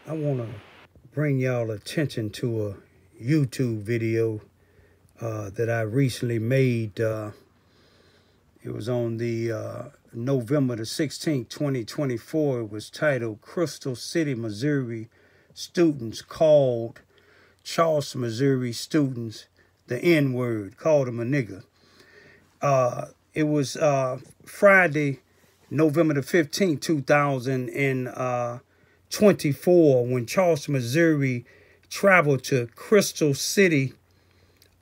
I want to bring y'all attention to a YouTube video that I recently made. It was on the November the 16th, 2024. It was titled Crystal City, Missouri Students Called Charleston, Missouri Students the N-word, called them a nigger. It was Friday, November the 15th, 2024, when Charleston, Missouri traveled to Crystal City,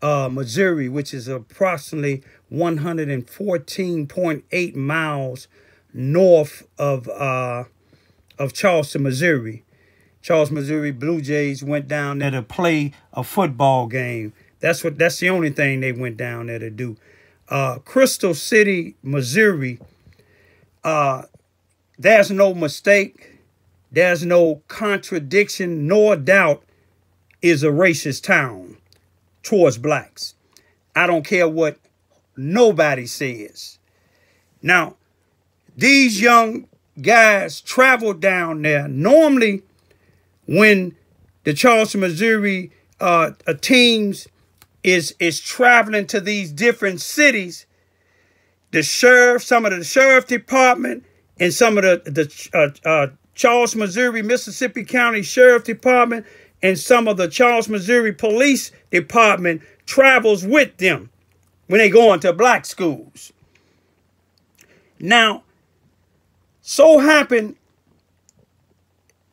Missouri, which is approximately 114.8 miles north of Charleston, Missouri. Charleston, Missouri Blue Jays went down there to play a football game. That's the only thing they went down there to do. Crystal City, Missouri, there's no mistake, there's no contradiction, nor doubt, is a racist town towards blacks. I don't care what nobody says. Now, these young guys travel down there. Normally, when the Charleston, Missouri teams is traveling to these different cities, the sheriff, some of the sheriff department, and some of the Charleston, Missouri, Mississippi County Sheriff Department, and some of the Charleston, Missouri Police Department travels with them when they go into black schools. Now, so happened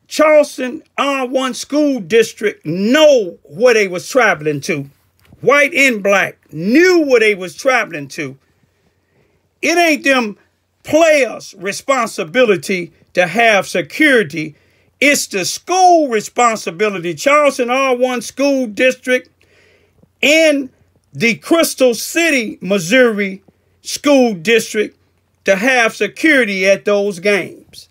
Charleston R1 school district know where they was traveling to. White and black knew where they was traveling to. It ain't them players' responsibility to have security. It's the school responsibility. Charleston R1 school district and the Crystal City, Missouri school district to have security at those games.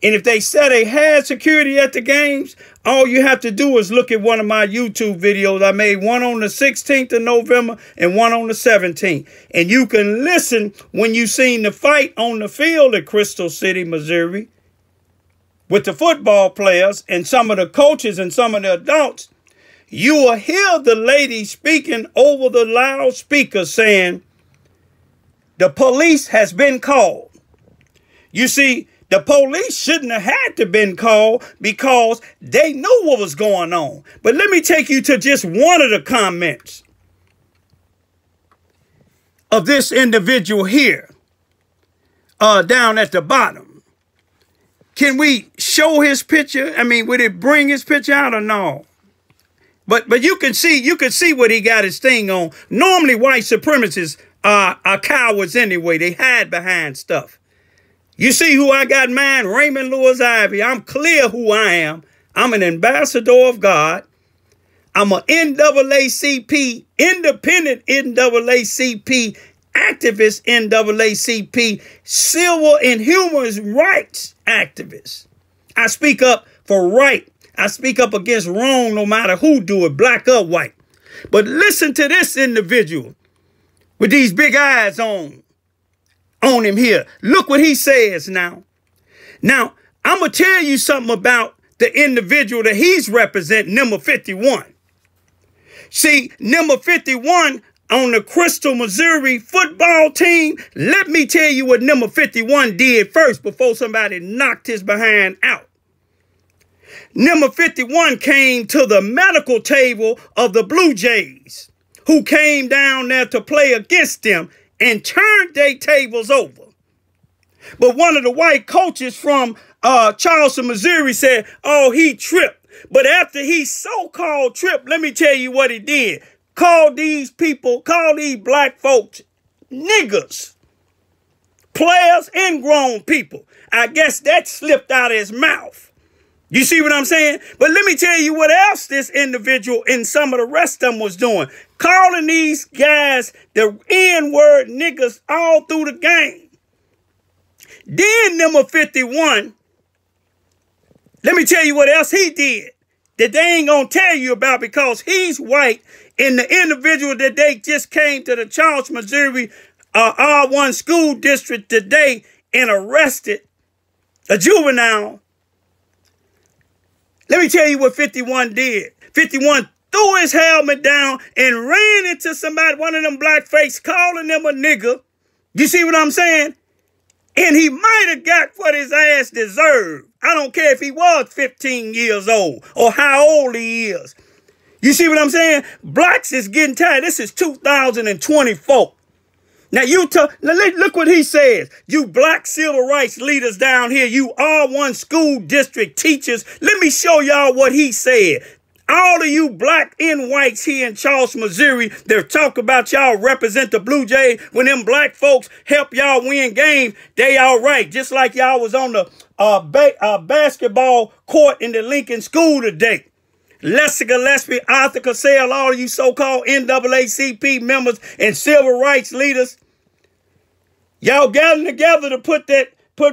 And if they said they had security at the games, all you have to do is look at one of my YouTube videos. I made one on the 16th of November and one on the 17th. And you can listen when you seen the fight on the field at Crystal City, Missouri, with the football players and some of the coaches and some of the adults. You will hear the lady speaking over the loudspeaker saying, the police has been called. You see, the police shouldn't have had to been called because they knew what was going on. But let me take you to just one of the comments of this individual here, down at the bottom. Can we show his picture? I mean, would it bring his picture out or no? But you can see what he got his thing on. Normally, white supremacists are cowards anyway. They hide behind stuff. You see who I got mine? Raymond Lewis Ivy. I'm clear who I am. I'm an ambassador of God. I'm an NAACP, independent NAACP, activist NAACP, civil and human rights activist. I speak up for right. I speak up against wrong no matter who do it, black or white. But listen to this individual with these big eyes on him here. Look what he says now. Now, I'm going to tell you something about the individual that he's representing, number 51. See, number 51 on the Crystal, Missouri football team, let me tell you what number 51 did first before somebody knocked his behind out. Number 51 came to the medical table of the Blue Jays, who came down there to play against them and turned their tables over. But one of the white coaches from Charleston, Missouri said, oh, he tripped. But after he so-called tripped, let me tell you what he did. Call these black folks niggers. Players and grown people. I guess that slipped out of his mouth. You see what I'm saying? But let me tell you what else this individual and some of the rest of them was doing. Calling these guys the N-word niggas all through the game. Then number 51, let me tell you what else he did that they ain't gonna tell you about because he's white and the individual that they just came to the Charleston, Missouri R1 school district today and arrested, a juvenile. Let me tell you what 51 did. 51 threw his helmet down and ran into somebody, one of them blackface, calling them a nigger. You see what I'm saying? And he might have got what his ass deserved. I don't care if he was 15 years old or how old he is. You see what I'm saying? Blacks is getting tired. This is 2024. Now look what he says. You black civil rights leaders down here, you R1 school district teachers. Let me show y'all what he said. All of you black and whites here in Charleston, Missouri, they're talking about y'all represent the Blue Jays. When them black folks help y'all win games, they all right. Just like y'all was on the basketball court in the Lincoln School today. Lester Gillespie, Arthur Cassell, all of you so-called NAACP members and civil rights leaders, y'all gathering together to put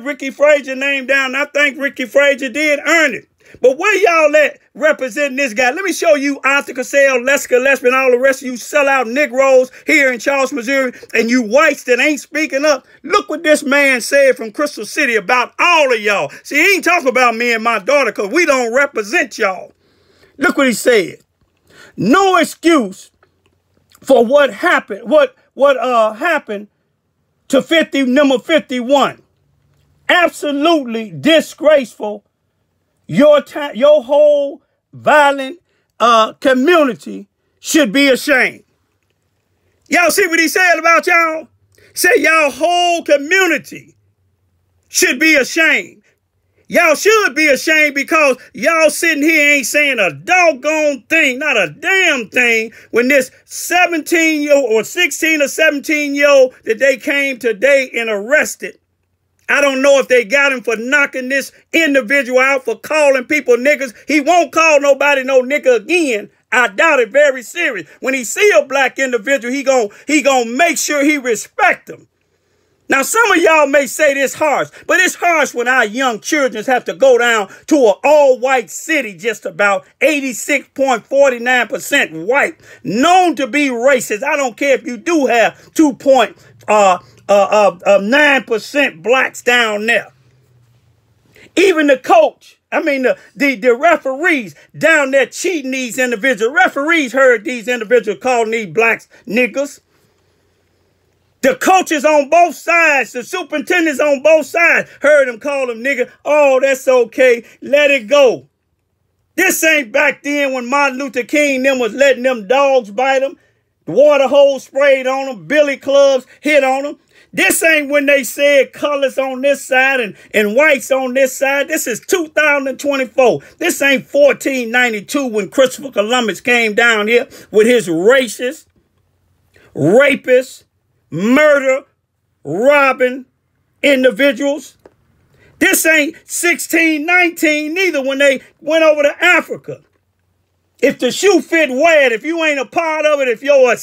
Ricky Frazier's name down. I think Ricky Frazier did earn it. But where y'all at representing this guy? Let me show you Arthur Cassell, Lester Gillespie, and all the rest of you sellout Negroes here in Charleston, Missouri, and you whites that ain't speaking up. Look what this man said from Crystal City about all of y'all. See, he ain't talking about me and my daughter because we don't represent y'all. Look what he said. No excuse for what happened. What happened to number 51. Absolutely disgraceful. Your whole violent community should be ashamed. Y'all see what he said about y'all? Say y'all whole community should be ashamed. Y'all should be ashamed because y'all sitting here ain't saying a doggone thing, not a damn thing, when this 17-year-old or 16 or 17-year-old that they came today and arrested. I don't know if they got him for knocking this individual out, for calling people niggas. He won't call nobody no nigga again. I doubt it very serious. When he see a black individual, he gon' make sure he respect them. Now, some of y'all may say this harsh, but it's harsh when our young children have to go down to an all-white city, just about 86.49% white, known to be racist. I don't care if you do have 2.9% blacks down there. Even the coach, the referees down there cheating these individuals. Referees heard these individuals calling these blacks niggas. The coaches on both sides, the superintendents on both sides heard them call them nigga. Oh, that's okay. Let it go. This ain't back then when Martin Luther King them was letting them dogs bite them. The water hose sprayed on them. Billy clubs hit on them. This ain't when they said colors on this side and whites on this side. This is 2024. This ain't 1492 when Christopher Columbus came down here with his racist, rapist, murder, robbing individuals. This ain't 1619 neither when they went over to Africa. If the shoe fit, wear it. If you ain't a part of it, if your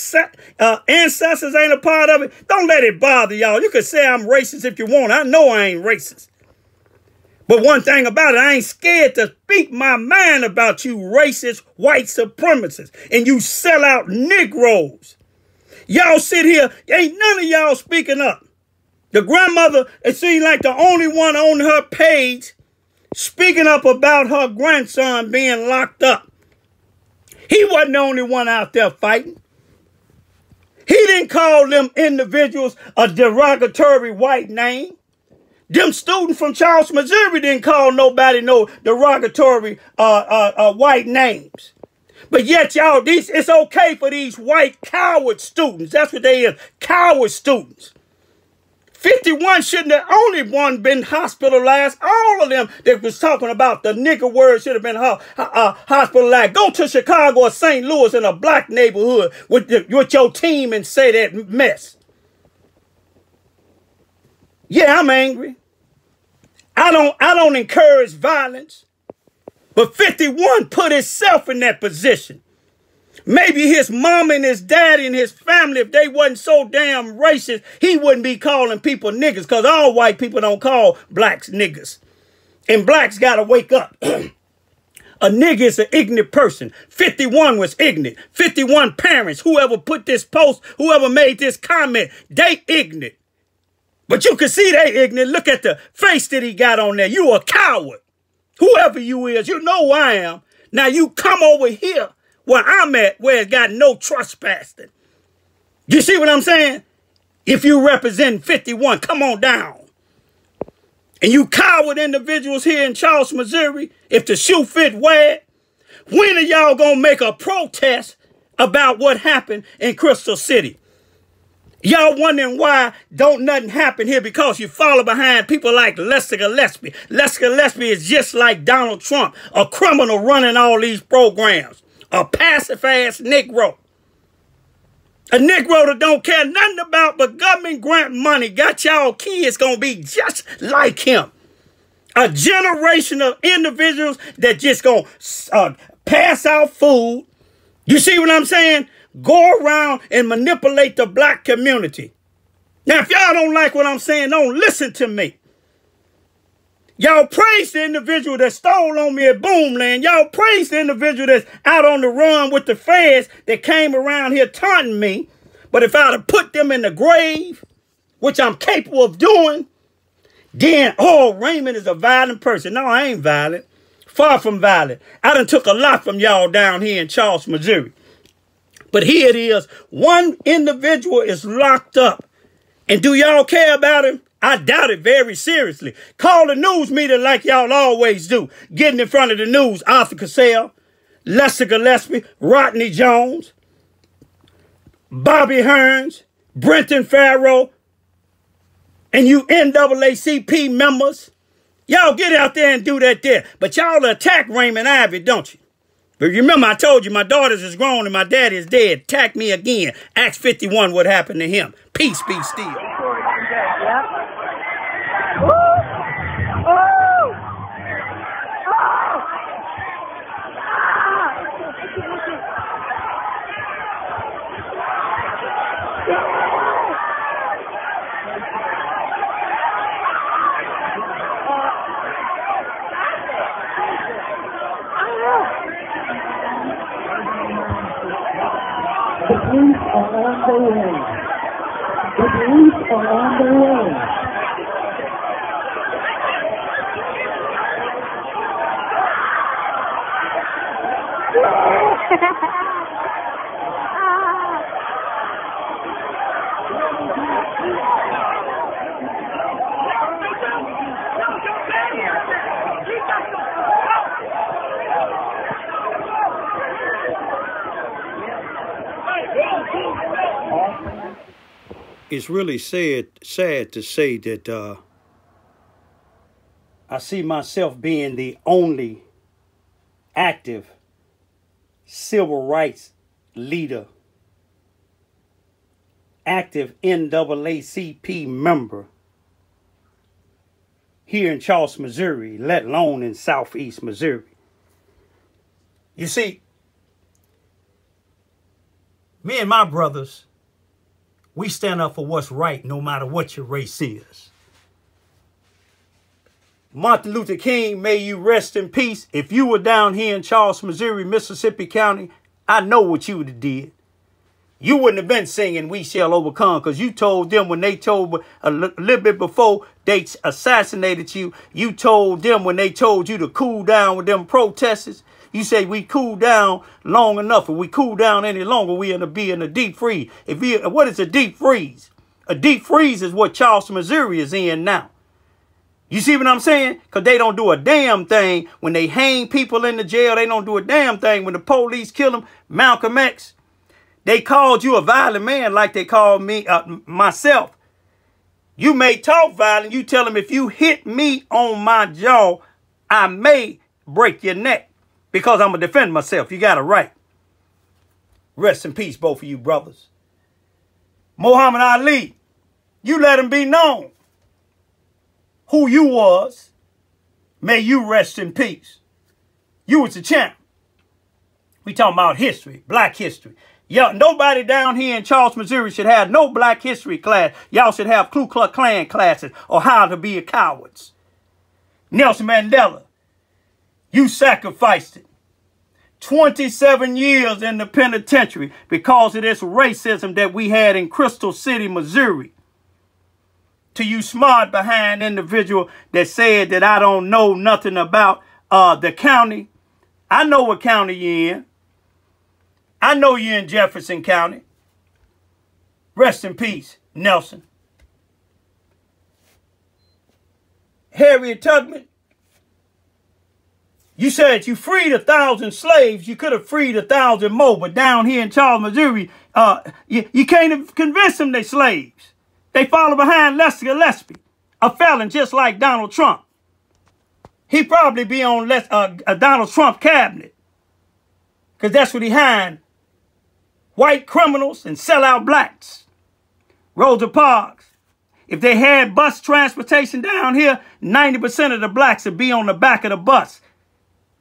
ancestors ain't a part of it, don't let it bother y'all. You can say I'm racist if you want. I know I ain't racist. But one thing about it, I ain't scared to speak my mind about you racist white supremacists and you sellout Negroes. Y'all sit here, ain't none of y'all speaking up. The grandmother, it seemed like the only one on her page speaking up about her grandson being locked up. He wasn't the only one out there fighting. He didn't call them individuals a derogatory white name. Them students from Charleston, Missouri didn't call nobody no derogatory white names. But yet, y'all, it's okay for these white coward students. That's what they is, coward students. 51 shouldn't have only one been hospitalized. All of them that was talking about the nigger word should have been hospitalized. Go to Chicago or St. Louis in a black neighborhood with your team and say that mess. Yeah, I'm angry. I don't encourage violence. But 51 put himself in that position. Maybe his mom and his daddy and his family, if they wasn't so damn racist, he wouldn't be calling people niggas, because all white people don't call blacks niggas. And blacks got to wake up. A nigga is an ignorant person. 51 was ignorant. 51 parents, whoever put this post, whoever made this comment, they ignorant. But you can see they ignorant. Look at the face that he got on there. You a coward. whoever you is, you know who I am. Now you come over here where I'm at, where it's got no trespassing. You see what I'm saying? If you represent 51, come on down. And you coward individuals here in Charleston, Missouri, if the shoe fit, wear it. When are y'all going to make a protest about what happened in Crystal City? Y'all wondering why don't nothing happen here because you follow behind people like Lester Gillespie. Lester Gillespie is just like Donald Trump, a criminal running all these programs, a passive-ass Negro. A Negro that don't care nothing about but government grant money. Got y'all kids going to be just like him. A generation of individuals that just going to pass out food. You see what I'm saying? Go around and manipulate the black community. Now, if y'all don't like what I'm saying, don't listen to me. Y'all praise the individual that stole on me at Boomland. Y'all praise the individual that's out on the run with the feds that came around here taunting me. But if I'd have put them in the grave, which I'm capable of doing, then, oh, Raymond is a violent person. No, I ain't violent. Far from violent. I done took a lot from y'all down here in Charleston, Missouri. But here it is. One individual is locked up. And do y'all care about him? I doubt it very seriously. Call the news media like y'all always do. Getting in front of the news. Arthur Cassell, Lester Gillespie, Rodney Jones, Bobby Hearns, Brenton Farrow, and you NAACP members. Y'all get out there and do that there. But y'all attack Raymond Ivey, don't you? But remember, I told you my daughters is grown and my daddy is dead. Attack me again. Acts 51, what happened to him. Peace be still. Yep. Woo! Oh! The police are on their way. The police are on their way. It's really sad to say that I see myself being the only active civil rights leader, active NAACP member here in Charleston, Missouri, let alone in Southeast Missouri. You see, me and my brothers, we stand up for what's right no matter what your race is. Martin Luther King, may you rest in peace. If you were down here in Charleston, Missouri, Mississippi County, I know what you would have did. You wouldn't have been singing "We Shall Overcome" because you told them when they told a little bit before they assassinated you, you told them when they told you to cool down with them protesters. You say we cool down long enough. If we cool down any longer, we're going to be in a deep freeze. What is a deep freeze? A deep freeze is what Charleston, Missouri is in now. You see what I'm saying? Because they don't do a damn thing when they hang people in the jail. They don't do a damn thing when the police kill them. Malcolm X, they called you a violent man like they called me, myself. You may talk violent. You tell them if you hit me on my jaw, I may break your neck. Because I'm going to defend myself. You got it right. Rest in peace, both of you brothers. Muhammad Ali, you let him be known who you was. May you rest in peace. You was the champ. We talking about history, black history. Y'all, nobody down here in Charleston, Missouri should have no black history class. Y'all should have Ku Klux Klan classes or how to be a cowards. Nelson Mandela, you sacrificed it. 27 years in the penitentiary because of this racism that we had in Crystal City, Missouri. To you smart behind individual that said that I don't know nothing about the county. I know what county you're in. I know you're in Jefferson County. Rest in peace, Nelson. Harriet Tubman, you said you freed 1,000 slaves. You could have freed 1,000 more, but down here in Charleston, Missouri, you can't convince them they're slaves. They follow behind Lester Gillespie, a felon just like Donald Trump. He probably be on a Donald Trump cabinet, because that's what he hired. White criminals and sellout blacks. Rosa Parks. If they had bus transportation down here, 90% of the blacks would be on the back of the bus.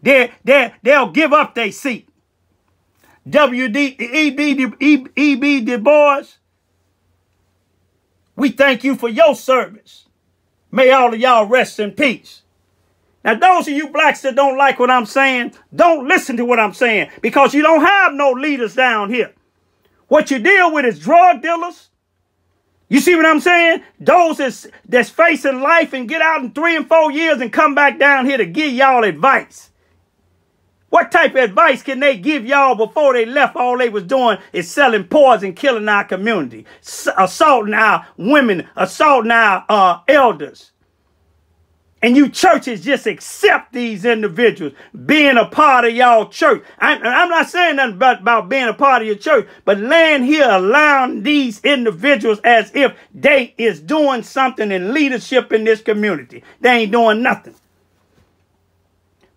They'll give up their seat. E.B. Du Bois, we thank you for your service. May all of y'all rest in peace. Now, those of you blacks that don't like what I'm saying, don't listen to what I'm saying, because you don't have no leaders down here. What you deal with is drug dealers. You see what I'm saying? Those that's facing life and get out in 3 and 4 years and come back down here to give y'all advice. What type of advice can they give y'all before they left? All they was doing is selling poison, killing our community, assaulting our women, assaulting our elders. And you churches just accept these individuals being a part of y'all church. I'm not saying nothing about being a part of your church, but laying here allowing these individuals as if they is doing something in leadership in this community. They ain't doing nothing.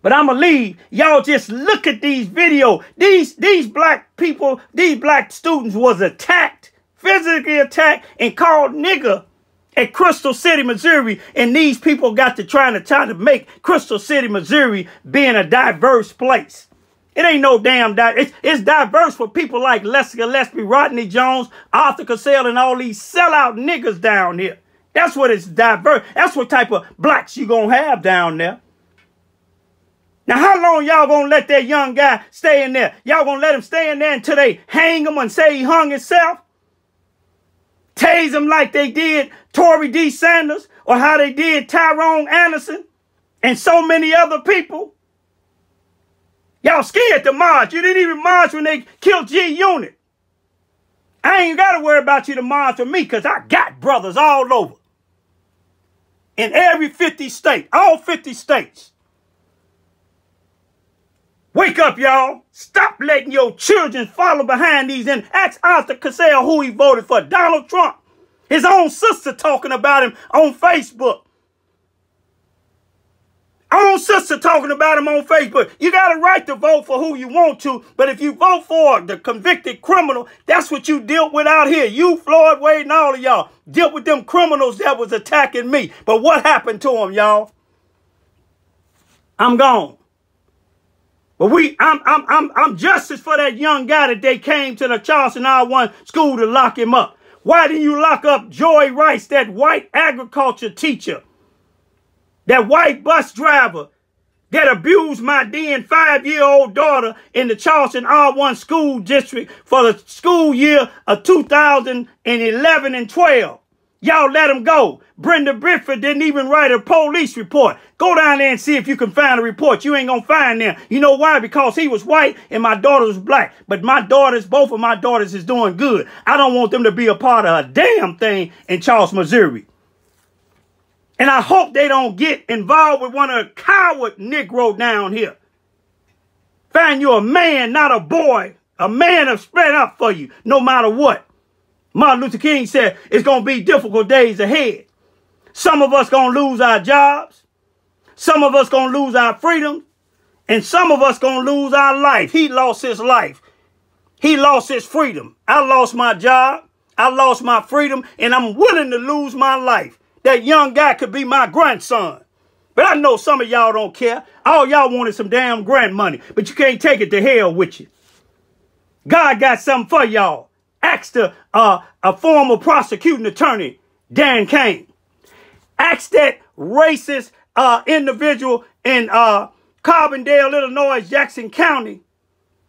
But I'm going to leave. Y'all just look at these videos. These black people, these black students was attacked, physically attacked, and called nigger at Crystal City, Missouri, and these people got to try to make Crystal City, Missouri being a diverse place. It ain't no damn it's diverse for people like Lester Gillespie, Rodney Jones, Arthur Cassell, and all these sellout niggas down here. That's what it's diverse. That's what type of blacks you gonna have down there. Now, how long y'all gonna let that young guy stay in there? Y'all gonna let him stay in there until they hang him and say he hung himself? Tase him like they did Tory D. Sanders, or how they did Tyrone Anderson and so many other people? Y'all scared to march. You didn't even march when they killed G-Unit. I ain't got to worry about you to march for me, because I got brothers all over. In every 50 state, all 50 states. Wake up, y'all. Stop letting your children follow behind these. And ask Arthur Cassell who he voted for. Donald Trump. His own sister talking about him on Facebook. Own sister talking about him on Facebook. You got a right to vote for who you want to. But if you vote for the convicted criminal, that's what you dealt with out here. You, Floyd Wade, and all of y'all dealt with them criminals that was attacking me. But what happened to them, y'all? I'm gone. But I'm justice for that young guy that they came to the Charleston R1 school to lock him up. Why didn't you lock up Joy Rice, that white agriculture teacher, that white bus driver that abused my then 5-year-old daughter in the Charleston R1 school district for the school year of 2011 and 12? Y'all let him go. Brenda Bridford didn't even write a police report. Go down there and see if you can find a report. You ain't gonna find them. You know why? Because he was white and my daughter was black. But both of my daughters is doing good. I don't want them to be a part of a damn thing in Charleston, Missouri. And I hope they don't get involved with one of the coward Negro down here. Find you a man, not a boy. A man to spread up for you, no matter what. Martin Luther King said it's going to be difficult days ahead. Some of us going to lose our jobs. Some of us going to lose our freedom. And some of us going to lose our life. He lost his life. He lost his freedom. I lost my job. I lost my freedom. And I'm willing to lose my life. That young guy could be my grandson. But I know some of y'all don't care. All y'all wanted some damn grant money. But you can't take it to hell with you. God got something for y'all. Ask a former prosecuting attorney, Dan Cain. Ask that racist individual in Carbondale, Illinois, Jackson County,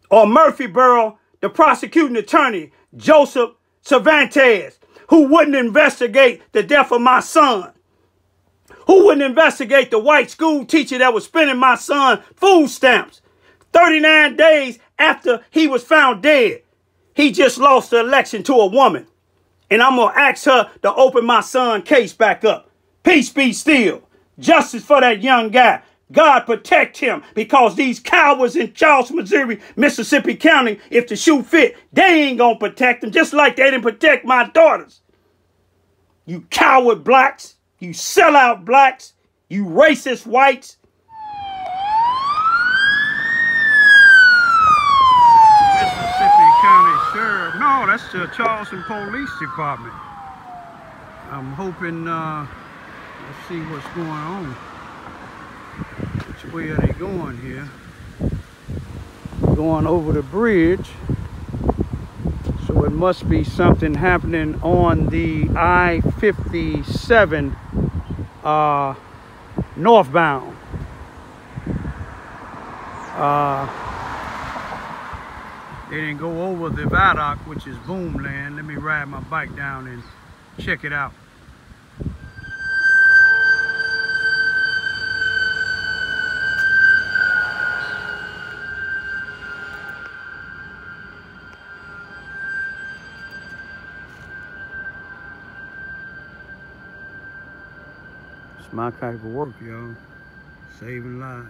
or Murphyboro, the prosecuting attorney, Joseph Cervantes, who wouldn't investigate the death of my son, Who wouldn't investigate the white school teacher that was spending my son food stamps? 39 days after he was found dead. He just lost the election to a woman. And I'm going to ask her to open my son's case back up. Peace be still. Justice for that young guy. God protect him, because these cowards in Charleston, Missouri, Mississippi County, if the shoe fit, they ain't going to protect him, just like they didn't protect my daughters. You coward blacks. You sellout blacks. You racist whites. Mississippi County Sheriff. No, that's the Charleston Police Department. I'm hoping, let's see what's going on. Which way are they going here? Going over the bridge. So it must be something happening on the I-57 northbound. They didn't go over the viaduct, which is Boomland. Let me ride my bike down and check it out. It's my type of work, y'all. Saving lives.